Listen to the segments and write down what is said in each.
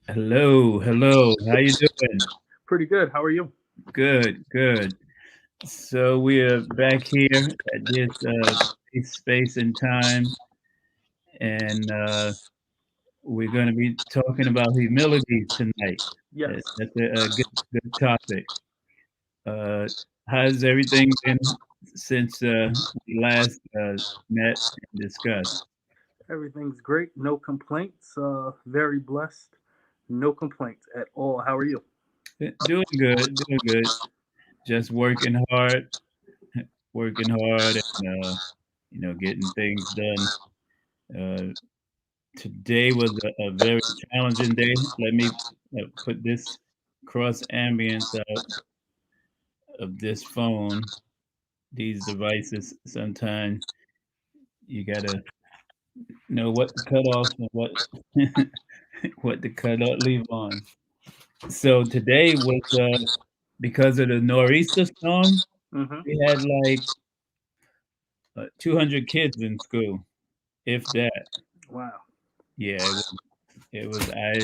Hello, hello. How you doing? Pretty good. How are you? Good, good. So we are back here at this space and time, and we're going to be talking about humility tonight. Yes. That's a good topic. Uh, how's everything been since we last met and discussed? Everything's great. No complaints. Very blessed. No complaints at all. How are you? Doing good, doing good. Just working hard, and getting things done. Uh, Today was a very challenging day. Let me put this cross ambience out of this phone, these devices. Sometimes you gotta know what to cut off and what what to cut up, leave on. So today was because of the nor'easter storm. Mm-hmm. We had like 200 kids in school, if that. Wow. Yeah, it was. It was. I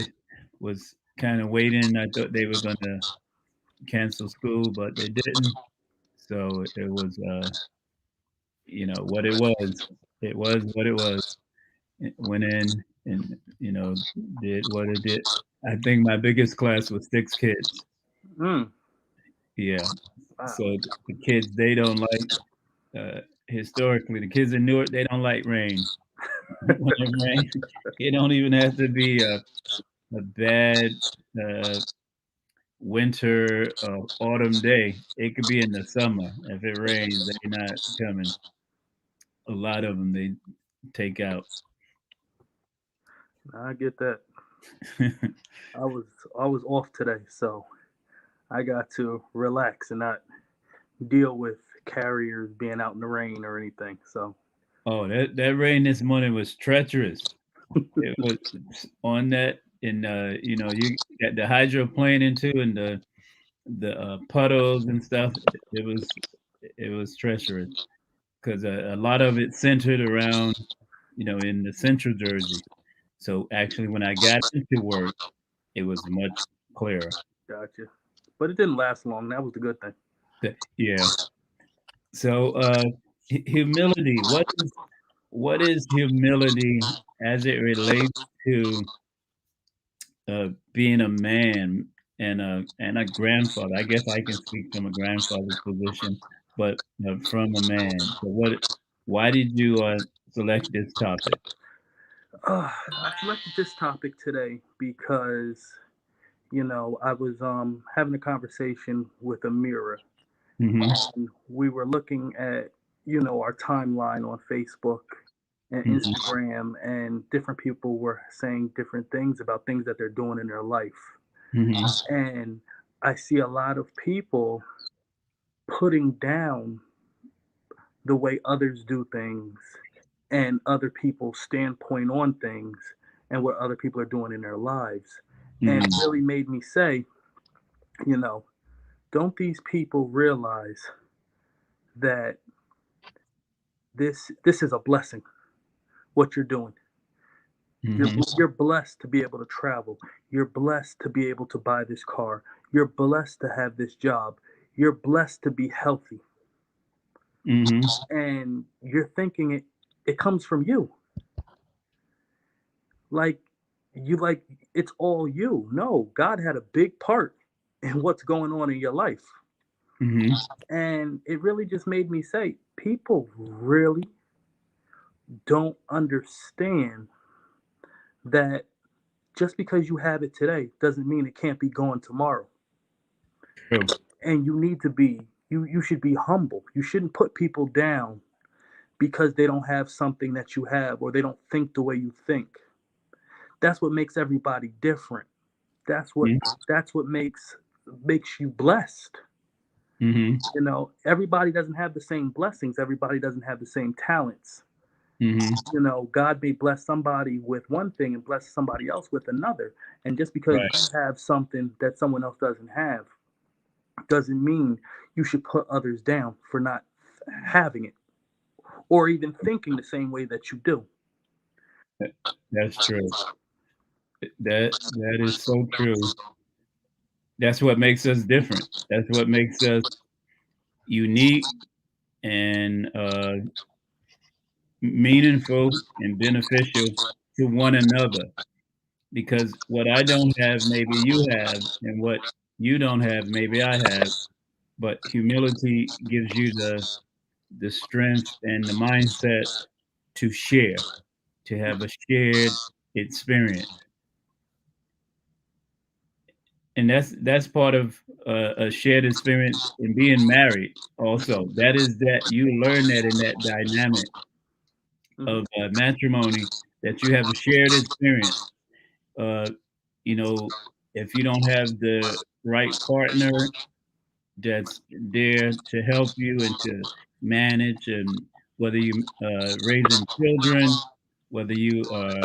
was kind of waiting. I thought they were gonna cancel school, but they didn't. So it was, what it was. It was what it was. It went in and did what it did. I think my biggest class was 6 kids. Mm. Yeah. Wow. So the kids they don't like historically the kids in Newark they don't like rain. When it rains, it don't even have to be a bad uh, winter autumn day. It could be in the summer. If it rains, they're not coming. A lot of them they take out. I get that. I was I was off today, so I got to relax and not deal with carriers being out in the rain or anything. So Oh, that rain this morning was treacherous. It was on that, and you got the hydroplaning too, and the puddles and stuff. It was treacherous because a lot of it centered around in the central Jersey. So actually, when I got into work, it was much clearer. gotcha. But it didn't last long. That was the good thing. Yeah. So humility. What is humility as it relates to being a man and a grandfather? I guess I can speak from a grandfather's position, but from a man. So why did you select this topic? I selected this topic today because I was having a conversation with a mirror, Hmm. and we were looking at our timeline on Facebook and Hmm. Instagram, and different people were saying different things about things that they're doing in their life. Hmm. And I see a lot of people putting down the way others do things and other people's standpoint on things and what other people are doing in their lives. And it Hmm. really made me say, you know, don't these people realize that this is a blessing, what you're doing? You're Hmm. you're blessed to be able to travel. You're blessed to be able to buy this car. You're blessed to have this job. You're blessed to be healthy. Hmm. And you're thinking it comes from you. Like like it's all you. No, God had a big part in what's going on in your life. Hmm. And it really just made me say people really don't understand that just because you have it today doesn't mean it can't be gone tomorrow. True. And you need to be you should be humble. You shouldn't put people down because they don't have something that you have or they don't think the way you think. That's what makes everybody different. That's what that's what makes you blessed. Hmm. Everybody doesn't have the same blessings. Everybody doesn't have the same talents. Hmm. God may bless somebody with one thing and bless somebody else with another. And just because Right. you have something that someone else doesn't have doesn't mean you should put others down for not having it or even thinking the same way that you do. That's true. That is so true. That's what makes us different. That's what makes us unique and meaningful and beneficial to one another. Because what I don't have, maybe you have, and what you don't have, maybe I have. But humility gives you the strength and the mindset to share, to have a shared experience, and that's part of a shared experience in being married. Also, that is that you learn that in that dynamic Mm-hmm. of matrimony, that you have a shared experience. Uh, you know, if you don't have the right partner that's there to help you and to manage, and whether you raising children, whether you are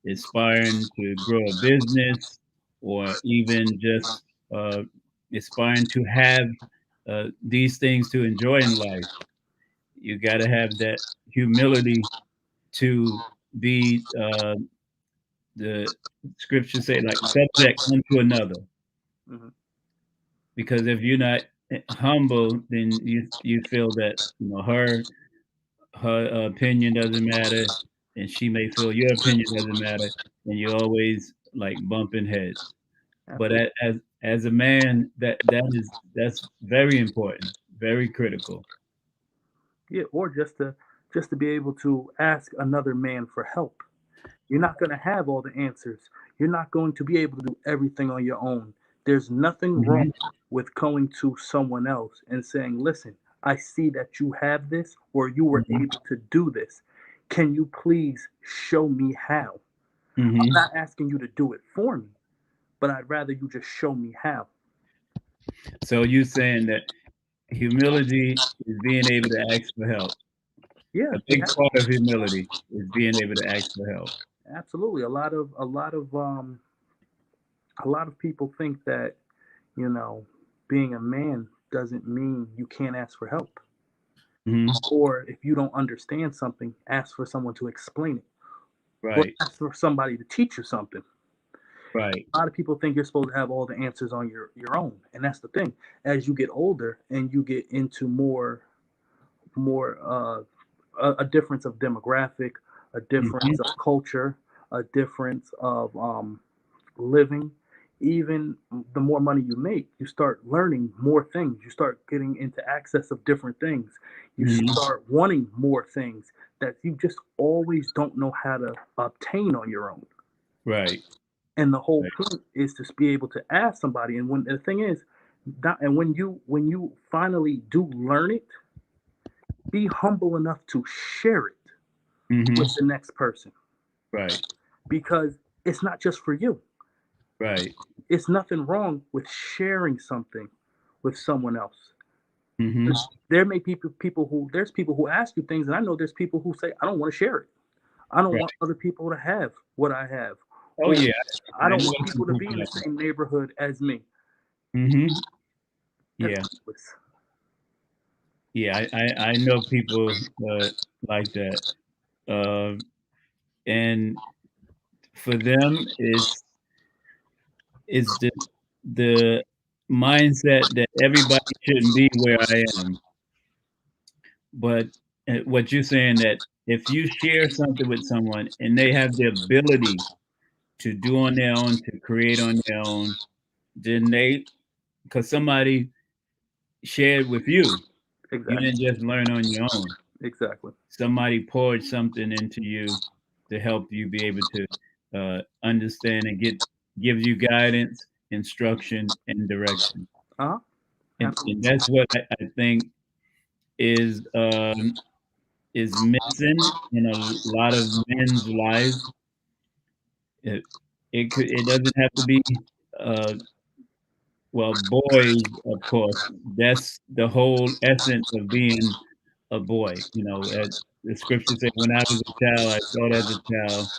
aspiring to grow a business, or even just uh, aspiring to have these things to enjoy in life, you got to have that humility to be the scriptures say, like, subject unto another. Mm-hmm. Because if you're not humble, then you feel that her opinion doesn't matter, and she may feel your opinion doesn't matter, and you're always like bumping heads. But Absolutely. as a man, that's very important, very critical. Yeah, or just to be able to ask another man for help. You're not going to have all the answers. You're not going to be able to do everything on your own. There's nothing wrong Hmm. with going to someone else and saying, "Listen, I see that you have this or you were Hmm. able to do this. Can you please show me how?" I'm Hmm. not asking you to do it for me, but I'd rather you just show me how. So you saying that humility is being able to ask for help. Yeah, A big part of humility is being able to ask for help. absolutely. A lot of people think that, you know, being a man doesn't mean you can't ask for help. Hmm. Or if you don't understand something, ask for someone to explain it. Or Right, ask for somebody to teach you something. right. A lot of people think you're supposed to have all the answers on your own. And that's the thing. As you get older and you get into more a difference of demographic, a Hmm. difference of culture, a difference of living, even the more money you make, you start learning more things. You start getting into access of different things. You Hmm. start wanting more things that you just always don't know how to obtain on your own. Right, And the whole right. point is to be able to ask somebody. And when the thing is, and when you finally do learn it, be humble enough to share it with Hmm. the next person, Right, because it's not just for you. right. It's nothing wrong with sharing something with someone else. Hmm. There may be people who ask you things, and I know there's people who say, I don't want to share it. I don't want Right. other people to have what I have, Oh or yeah, I I don't know want some people to be people in the like that. same neighborhood as me. Hmm. That's Yeah, ridiculous. yeah. I know people like that, uh, and for them, it's the mindset that everybody shouldn't be where I am. But what you're saying, that if you share something with someone and they have the ability to do on their own, to create on their own, then because somebody shared with you, you Exactly. didn't just learn on your own. Exactly. Somebody poured something into you to help you be able to understand and give you guidance, instruction, and direction. Uh huh. And Absolutely. that's what I think is is missing in a lot of men's lives. It it doesn't have to be uh, well, boys, of course. That's the whole essence of being a boy. The scripture said, "When I was a child, I thought as a child."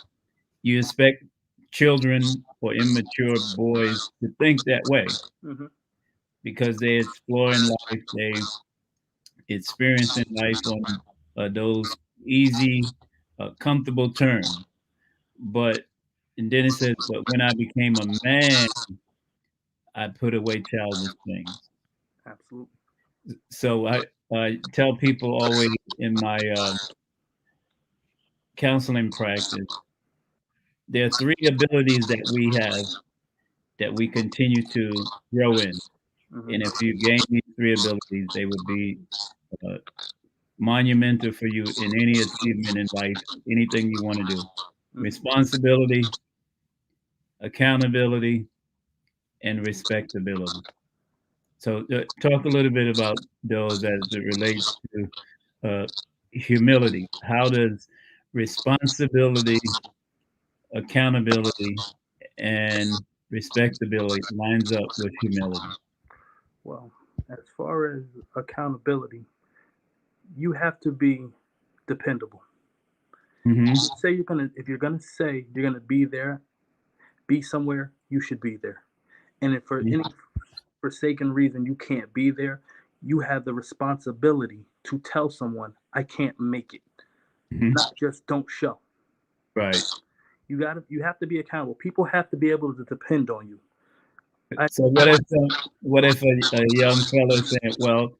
You expect children or immature boys to think that way Hmm. because they're exploring life, they experiencing life on those easy, comfortable terms. But And then it says, but when I became a man, I put away childish things. Absolutely. So I tell people always in my counseling practice, there are three abilities that we have that we continue to grow in. And if Hmm. you gain these three abilities, they would be uh, monumental for you in any achievement in life, anything you want to do. Hmm. Responsibility, accountability, and respectability. So, talk a little bit about those as it relates to humility. How does responsibility, accountability, and respectability lines up with humility? Well, as far as accountability, you have to be dependable. Hmm. Say you're gonna if you're gonna say you're gonna be there, be somewhere, you should be there. And if for any forsaken reason you can't be there, you have the responsibility to tell someone I can't make it. Hmm. Not just don't show. Right. You have to be accountable. People have to be able to depend on you. I So what if a young fellow saying, "Well,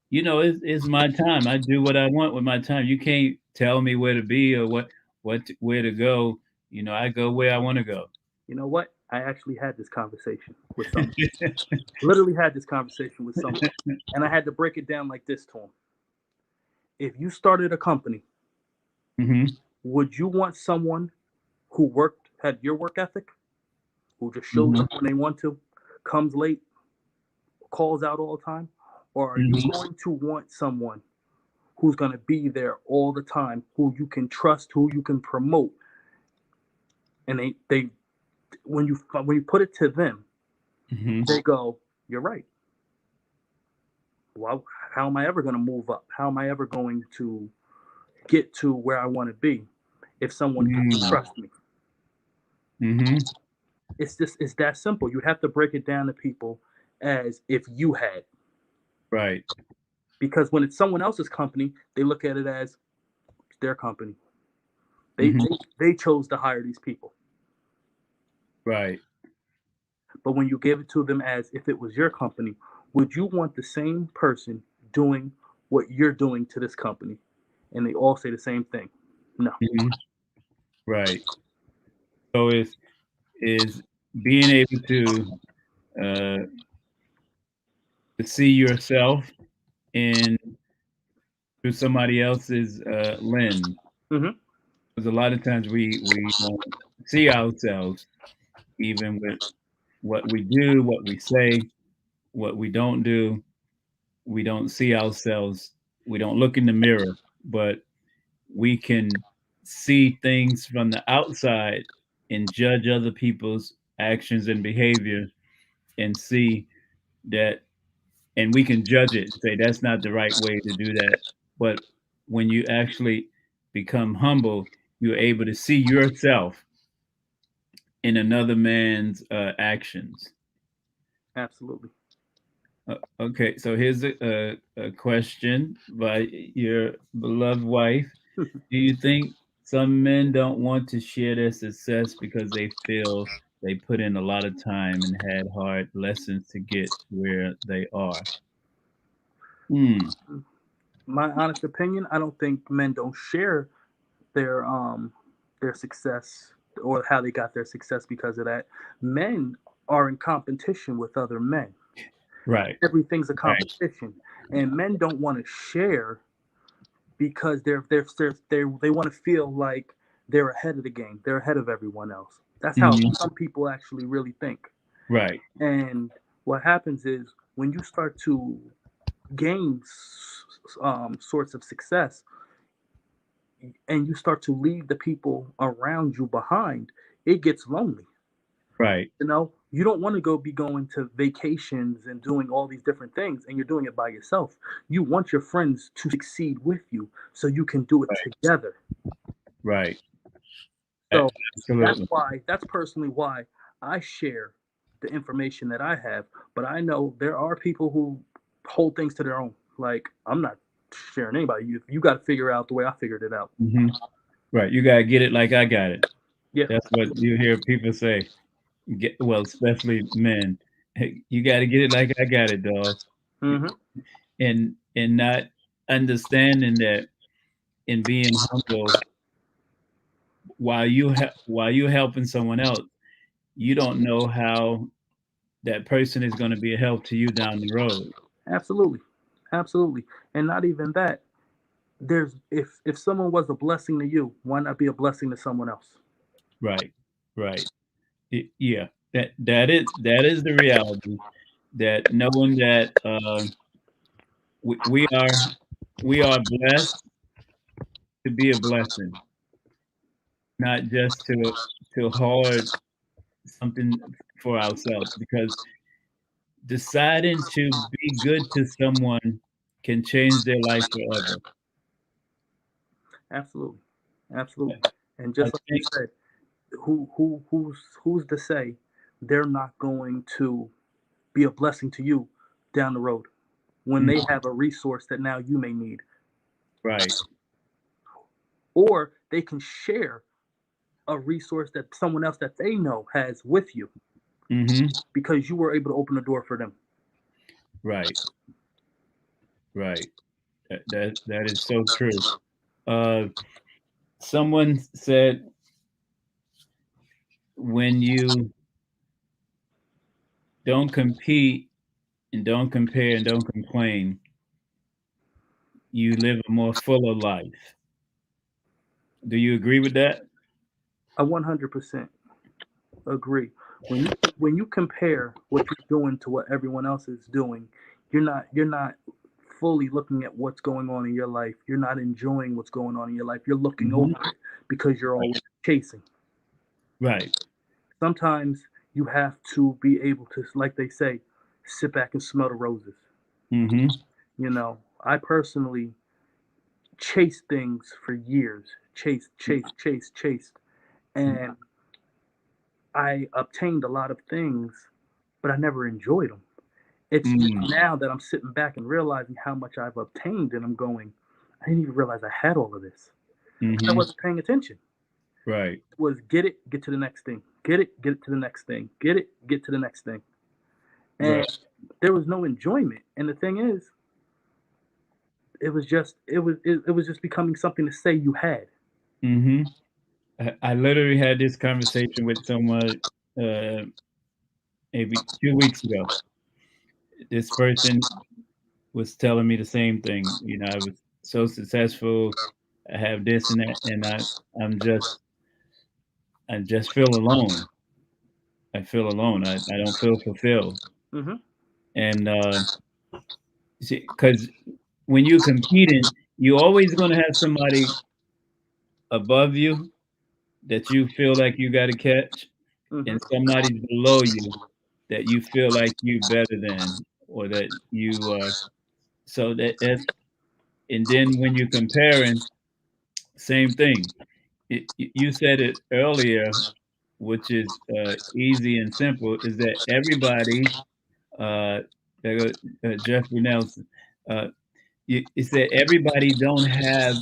it's my time. I do what I want with my time. You can't tell me where to be or where to go. I go where I want to go." You know what? I actually had this conversation with someone. Literally had this conversation with someone. And I had to break it down like this to him. If you started a company, Hmm. would you want someone who had your work ethic, who just shows Hmm. up when they want to, comes late, calls out all the time? Or are you Hmm. going to want someone who's going to be there all the time, who you can trust, who you can promote? And they when you put it to them, Hmm. they go, "You're right. Well, how am I ever going to move up? How am I ever going to get to where I want to be if someone can't Mm. trust me?" Hmm. It's that simple. You have to break it down to people as if you had, Right. because when it's someone else's company, they look at it as their company. They Hmm. they, they chose to hire these people. Right. But when you give it to them as if it was your company, would you want the same person doing what you're doing to this company? And they all say the same thing. No. Hmm. Right. So is being able uh, to see yourself in through somebody else's lens. Hmm. Because a lot of times we don't see ourselves even with what we do, what we say, what we don't do. We don't see ourselves. We don't look in the mirror, but we can see things from the outside and judge other people's actions and behavior and see that, and we can judge it and say that's not the right way to do that. But when you actually become humble, you're able to see yourself in another man's actions. Absolutely. Okay, so here's a question by your beloved wife. Do you think some men don't want to share their success because they feel they put in a lot of time and had hard lessons to get where they are? Hmm. My honest opinion, I don't think men don't share their um their success or how they got their success because of that. Men are in competition with other men. Right. Everything's a Right. competition, and men don't want to share because they want to feel like they're ahead of the game. They're ahead of everyone else. That's how Hmm. some people actually really think. Right. And what happens is when you start to gain sorts of success and you start to leave the people around you behind, it gets lonely. Right. You don't want to be going to vacations and doing all these different things and you're doing it by yourself. You want your friends to succeed with you so you can do it together. Right. So Absolutely. that's personally why I share the information that I have. But I know there are people who hold things to their own. Like, I'm not sharing anybody. You got to figure out the way I figured it out. Hmm. Right. You gotta get it like I got it. Yeah. That's what you hear people say. Well, especially men. Hey, you got to get it like I got it, dog. Hmm. And not understanding that and being humble while you're helping someone else, you don't know how that person is going to be a help to you down the road. Absolutely. Absolutely. And not even that. There's if someone was a blessing to you, why not be a blessing to someone else? Right, right. Yeah, that is the reality. That knowing that we are blessed to be a blessing, not just to hoard something for ourselves. Because deciding to be good to someone can change their life forever. Absolutely. Absolutely. And I just like you think said, who's to say they're not going to be a blessing to you down the road when mm, they have a resource that now you may need, right. or they can share a resource that someone else that they know has with you Hmm. because you were able to open the door for them. Right, right. That is so true. Uh, Someone said when you don't compete and don't compare and don't complain, you live a more fuller life. Do you agree with that? I 100% agree. When you compare what you're doing to what everyone else is doing, you're not fully looking at what's going on in your life. You're not enjoying what's going on in your life. You're looking over Hmm. it because you're Right, always chasing. right. Sometimes you have to be able to, like they say, sit back and smell the roses. Hmm. I personally chased things for years, chased, and I obtained a lot of things, but I never enjoyed them. It's just Mm. now that I'm sitting back and realizing how much I've obtained, and I'm going, I didn't even realize I had all of this. I Hmm. wasn't paying attention. Right, It was get it, get to the next thing, get it to the next thing, get it, get to the next thing, and right. there was no enjoyment. And the thing is, it was just becoming something to say you had. Hmm. I literally had this conversation with someone uh, maybe 2 weeks ago. This person was telling me the same thing. I was so successful. I have this and that, and I'm just I just feel alone. I feel alone. I don't feel fulfilled. Hmm. And because when you're competing, you're always going to have somebody above you that you feel like you got to catch, Hmm. and somebody below you that you feel like you better than, or that you are. So that's and then when you're comparing, same thing. You said it earlier, which is easy and simple, is that everybody, uh, Jeffrey Nelson, uh, you said everybody don't have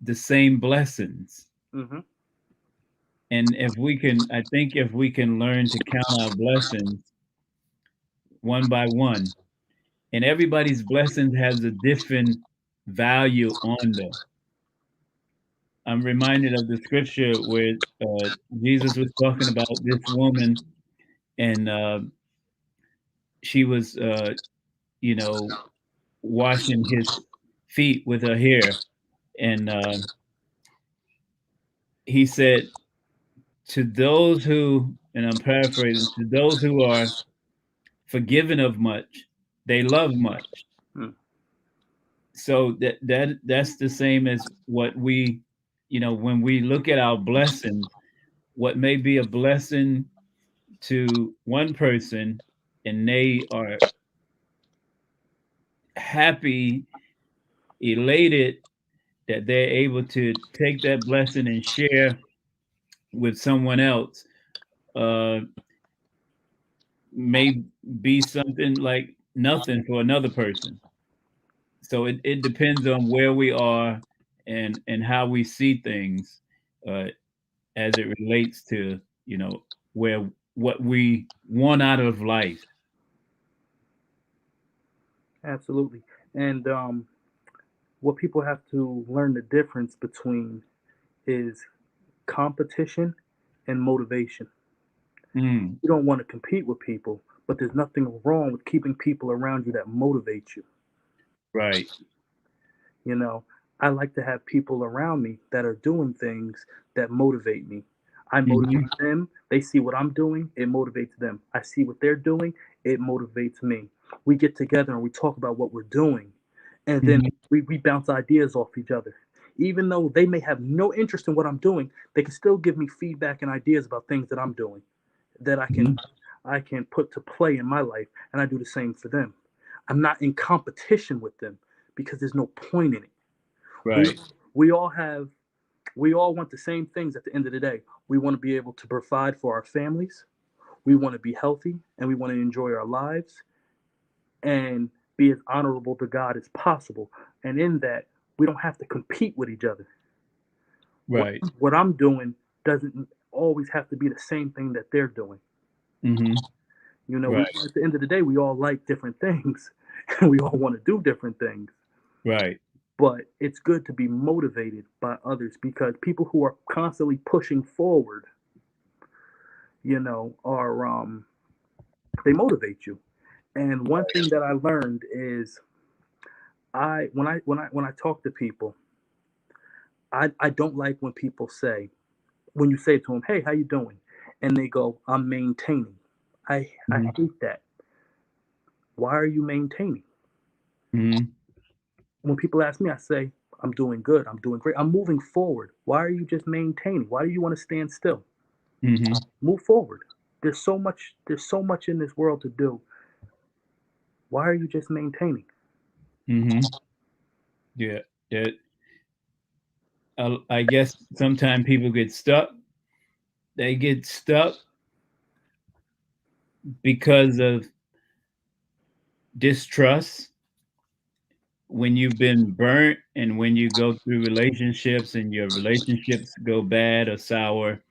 the same blessings. Hmm. And I think if we can learn to count our blessings one by one, and everybody's blessings has a different value on them. I'm reminded of the scripture where uh, Jesus was talking about this woman, and she was, you know, washing his feet with her hair, and he said, "To those who," and I'm paraphrasing, "to those who are forgiven of much, they love much." So that's the same as what we, when we look at our blessings, what may be a blessing to one person, and they are happy, elated that they're able to take that blessing and share with someone else, uh, may be something like nothing for another person. So it depends on where we are and how we see things. Uh, as it relates to, where what we want out of life. Absolutely. And what people have to learn the difference between is competition and motivation. Mm, You don't want to compete with people, but there's nothing wrong with keeping people around you that motivate you. right. You know, I like to have people around me that are doing things that motivate me. I Hmm. motivate them. They see what I'm doing, it motivates them. I see what they're doing, it motivates me. We get together and we talk about what we're doing, and then Hmm. we bounce ideas off each other. Even though they may have no interest in what I'm doing, they can still give me feedback and ideas about things that I'm doing that Hmm. I can put to play in my life, and I do the same for them. I'm not in competition with them because there's no point in it. We Right. we all have we all want the same things at the end of the day. We want to be able to provide for our families. We want to be healthy and we want to enjoy our lives and be as honorable to God as possible. And in that, we don't have to compete with each other. What Right. what I'm doing doesn't always have to be the same thing that they're doing. Hmm. You know, we Right. at the end of the day, we all like different things and we all want to do different things. Right. But it's good to be motivated by others because people who are constantly pushing forward, are they motivate you. And one thing that I learned is when I talk to people, I don't like when people say when you say to them, "Hey, how you doing?" and they go, "I'm maintaining." I Hmm. hate that. Why are you maintaining? Hmm. When people ask me, I say, "I'm doing good. I'm doing great. I'm moving forward." Why are you just maintaining? Why do you want to stand still? Hmm. Move forward. There's so much in this world to do. Why are you just maintaining? Hmm. Yeah. That, I guess sometimes people get stuck. They get stuck because of distrust. When you've been burnt and when you go through relationships and your relationships go bad or sour,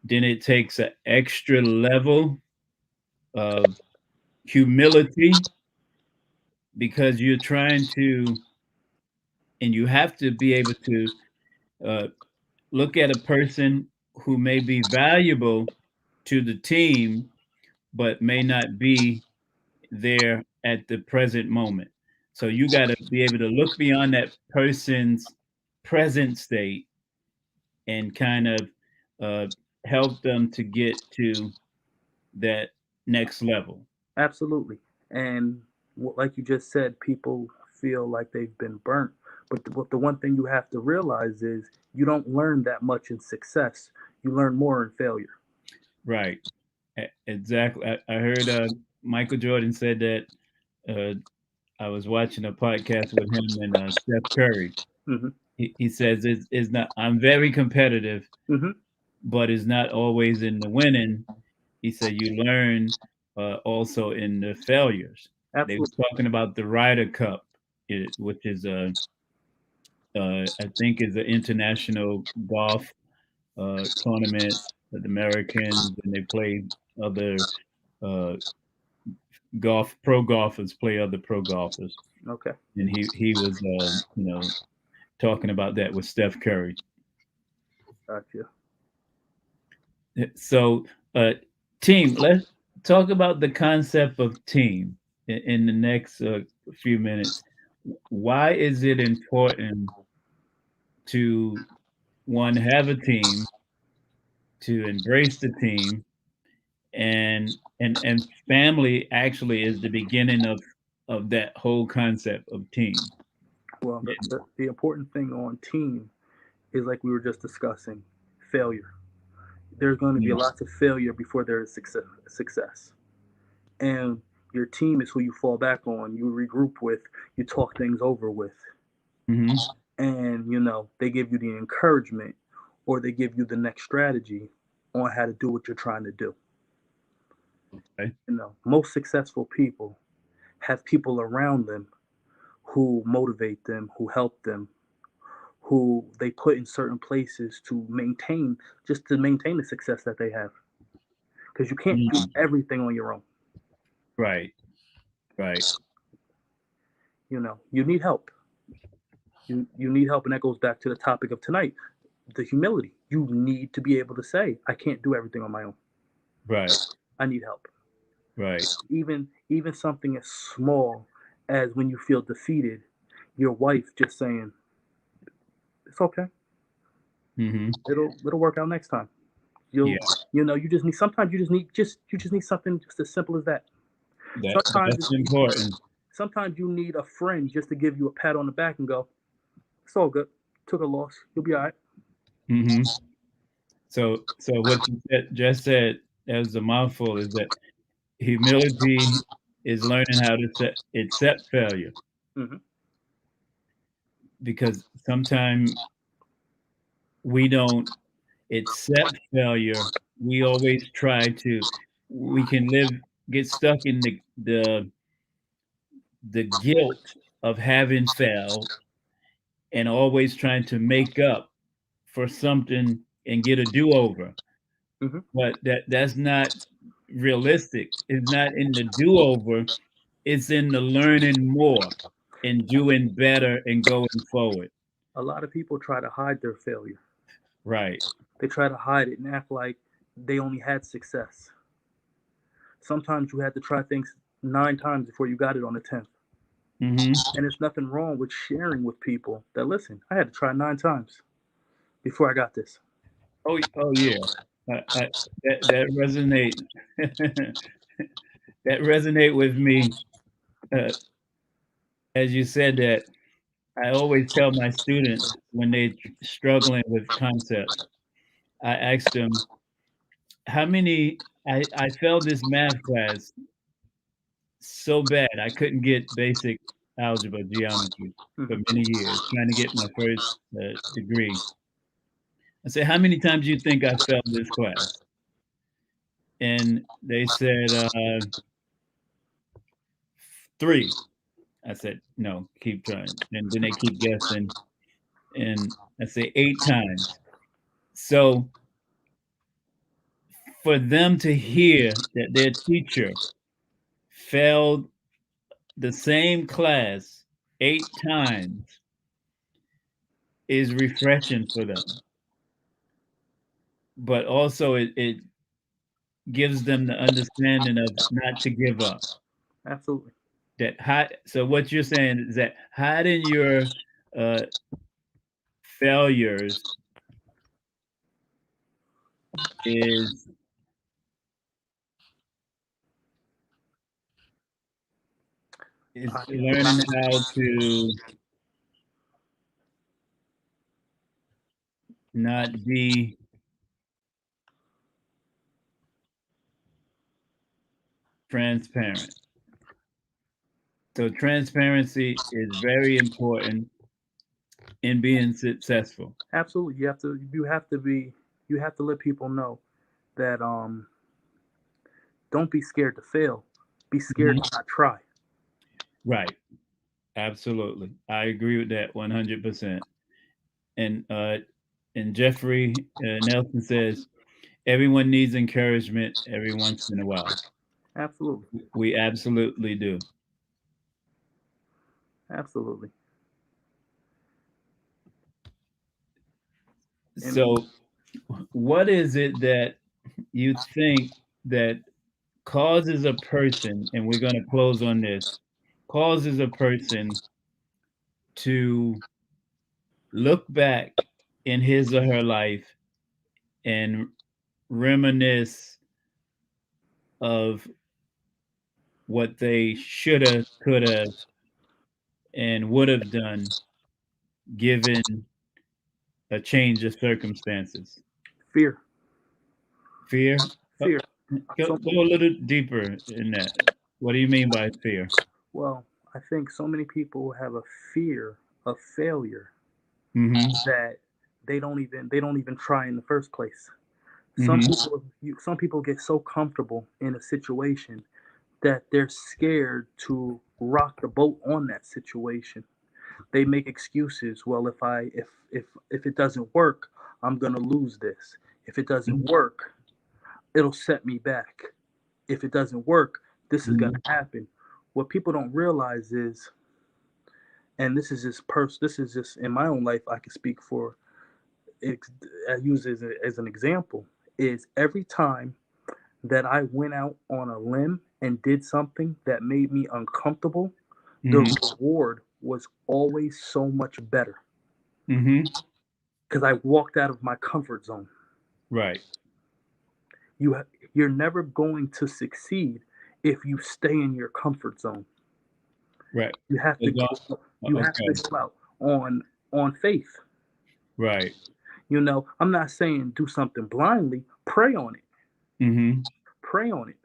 then it takes an extra level of humility because you're trying to, and you have to be able to uh, look at a person who may be valuable to the team, but may not be there at the present moment. So you got to be able to look beyond that person's present state and kind of uh, help them to get to that next level. Absolutely. And like you just said, people feel like they've been burnt. But the one thing you have to realize is you don't learn that much in success. You learn more in failure. Right. Exactly. I heard Michael Jordan said that. Uh, I was watching a podcast with him and Steph Curry. Hmm. He says it's not. I'm very competitive, Hmm. but it's not always in the winning. He said you learn also in the failures. They was Absolutely. talking about the Ryder Cup, which is I think is an international golf tournament that the Americans and they play other uh, golf pro golfers play other pro golfers, Okay. and he was talking about that with Steph Curry. Gotcha. So, uh, team, let's talk about the concept of team in the next few minutes. Why is it important to one have a team, to embrace the team, and family actually is the beginning of that whole concept of team. Well, the important thing on team is like we were just discussing failure. There's going to be Mm-hmm. lots of failure before there is success. And your team is who you fall back on, you regroup with, you talk things over with. Mm-hmm. And they give you the encouragement or they give you the next strategy on how to do what you're trying to do. Okay. Most successful people have people around them who motivate them, who help them, who they put in certain places to maintain the success that they have. Because you can't do Mm. everything on your own. Right. Right. You need help. You need help, and that goes back to the topic of tonight, the humility. You need to be able to say, I can't do everything on my own. Right. I need help. Right. Even something as small as when you feel defeated, your wife just saying, it's okay. Hmm. It'll work out next time. Yeah. You just need sometimes you just need something just as simple as that. Sometimes That's important. sometimes you need a friend just to give you a pat on the back and go, it's all good. Took a loss. You'll be all right. Hmm. So what you just said as a mouthful is that humility is learning how to accept failure, Mm-hmm. because sometimes we don't accept failure. We always try to. We can get stuck in the guilt of having failed, and always trying to make up for something and get a do-over. Mm-hmm. But that's not realistic. It's not in the do-over. It's in the learning more and doing better and going forward. A lot of people try to hide their failure. Right. They try to hide it and act like they only had success. Sometimes you had to try things 9 times before you got it on the 10th. Hmm. And there's nothing wrong with sharing with people that, listen, I had to try 9 times before I got this. Oh yeah. That resonate. That resonate with me. Uh, as you said that, I always tell my students when they struggling with concepts, I ask them how many. I failed this math class so bad I couldn't get basic algebra geometry for Mm-hmm. many years, trying to get my first degree. I said, "How many times do you think I failed this class?" And they said, 3. I said, "No, keep trying." And then they keep guessing, and I say 8 times. So for them to hear that their teacher failed the same class 8 times is refreshing for them. But also it gives them the understanding of not to give up. Absolutely. That hide, so what you're saying is that hiding your uh, failures is I, learning how to not be transparent. So transparency is very important in being successful. absolutely. You have to let people know that don't be scared to fail. Be scared Mhm. to not try. Right. Absolutely. I agree with that 100%. And Jeffrey Nelson says everyone needs encouragement every once in a while. Absolutely. We absolutely do. Absolutely. And So, what is it that you think that causes a person, and we're going to close on this, causes a person to look back in his or her life and reminisce of what they should have, could have, and would have done given a change of circumstances? fear. Fear? Fear. Go a little deeper in that. What do you mean by fear? Well, I think so many people have a fear of failure Mhm. that they don't even try in the first place. Mhm. Some people get so comfortable in a situation that they're scared to rock the boat on that situation. They make excuses. Well, if it doesn't work, I'm gonna lose this. If it doesn't Mhm. work, it'll set me back. If it doesn't work, this is gonna Mhm. happen. What people don't realize is, and this is just in my own life, I can speak for. I use it as an example. Is every time that I went out on a limb and did something that made me uncomfortable, the Mhm. reward was always so much better Mhm. because I walked out of my comfort zone. Right. You're never going to succeed if you stay in your comfort zone. Right. You have to As go. long You have to okay. go out on faith. Right. I'm not saying do something blindly. Pray on it. Mhm. Pray on it.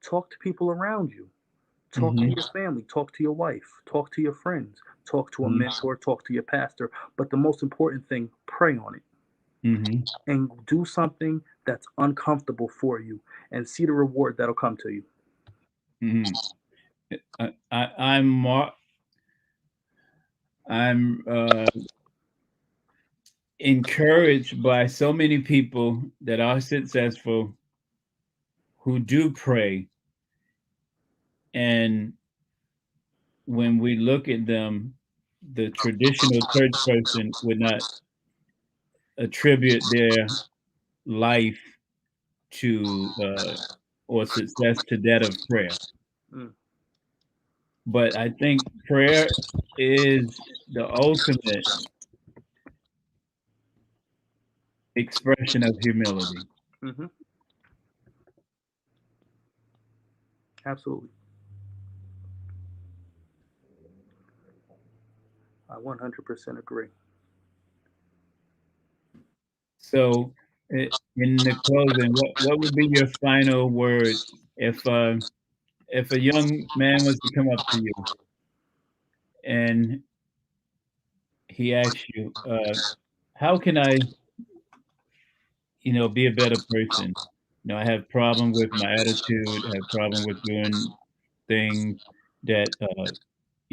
Talk to people around you. Talk to Mhm. your family. Talk to your wife. Talk to your friends. Talk to a Mhm. mentor. Talk to your pastor. But the most important thing, pray on it Mhm. and do something that's uncomfortable for you and see the reward that'll come to you. Mhm. I'm more I'm encouraged by so many people that are successful who do pray, and when we look at them, the traditional church person would not attribute their life to or success to that of prayer. Mm, But I think prayer is the ultimate expression of humility. hmm Absolutely. I 100% agree. So, in the closing, what would be your final words if a young man was to come up to you and he asks you, "How can I, be a better person? I have problem with my attitude. I have problem with doing things that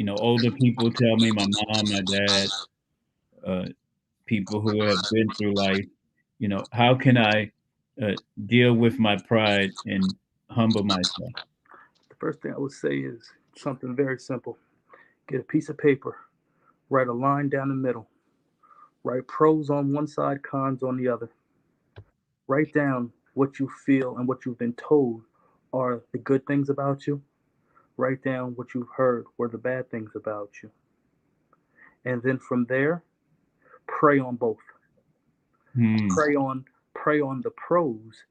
older people tell me, my mom, my dad, uh, people who have been through life. How can I uh, deal with my pride and humble myself?" The first thing I would say is something very simple. Get a piece of paper, write a line down the middle, write pros on one side, cons on the other. Write down what you feel and what you've been told are the good things about you. Write down what you've heard were the bad things about you. And then from there, pray on both. Hmm. Pray on pray on the pros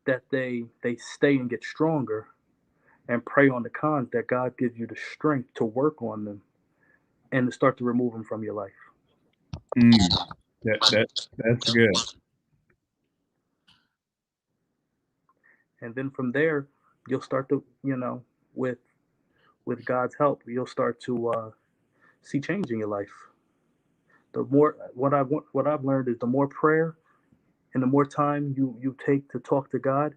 that they stay and get stronger, and pray on the cons that God gives you the strength to work on them and to start to remove them from your life. Hmm. That's good. And then from there, you'll start to, with God's help, you'll start to see change in your life. The more what I've learned is the more prayer and the more time you take to talk to God,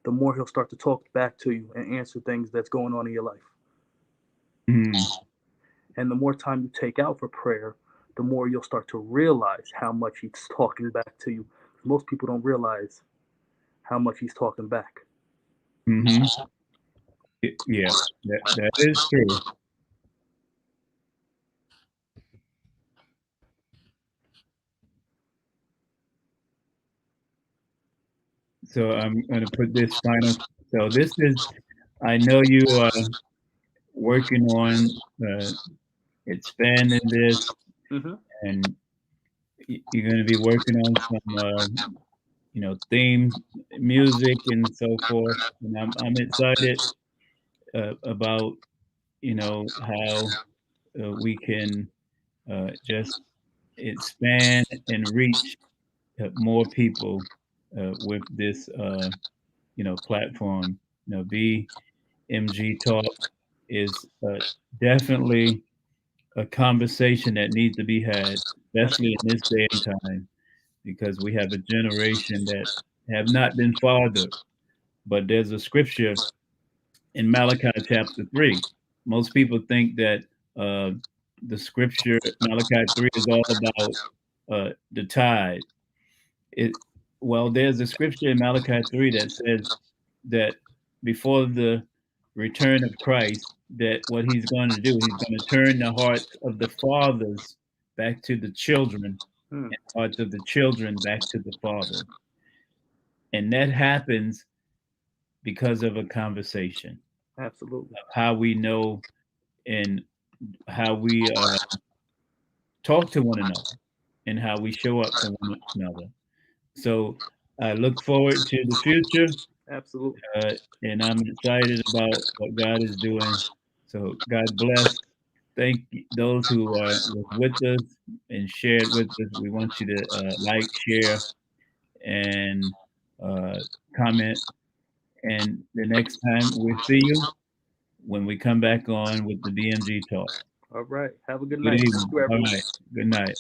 the more He'll start to talk back to you and answer things that's going on in your life. Hmm. And the more time you take out for prayer, the more you'll start to realize how much He's talking back to you. Most people don't realize how much He's talking back. Hmm. Yeah, that is true. So I'm going to put this final. So this is, I know you are working on expanding this, hmm and you're going to be working on some, theme music and so forth. And I'm excited about, how we can just expand and reach more people with this, platform. BMG Talk is definitely a conversation that needs to be had, especially in this day and time, because we have a generation that have not been fathered. But there's a scripture in Malachi chapter 3. Most people think that uh, the scripture Malachi 3 is all about the tide. It well, there's a scripture in Malachi 3 that says that before the return of Christ, that what he's going to do, he's going to turn the hearts of the fathers back to the children, Hmm. hearts of the children back to the fathers. And that happens because of a conversation, Absolutely. how we know and how we talk to one another and how we show up for one another. So I look forward to the future, Absolutely. and I'm excited about what God is doing. So God bless. Thank those who was with us and shared with us. We want you to like, share, and uh, comment. And the next time we'll see you when we come back on with the BMG Talk. All right. Have a good Good night. Thank evening. you, All everyone. right. Good night.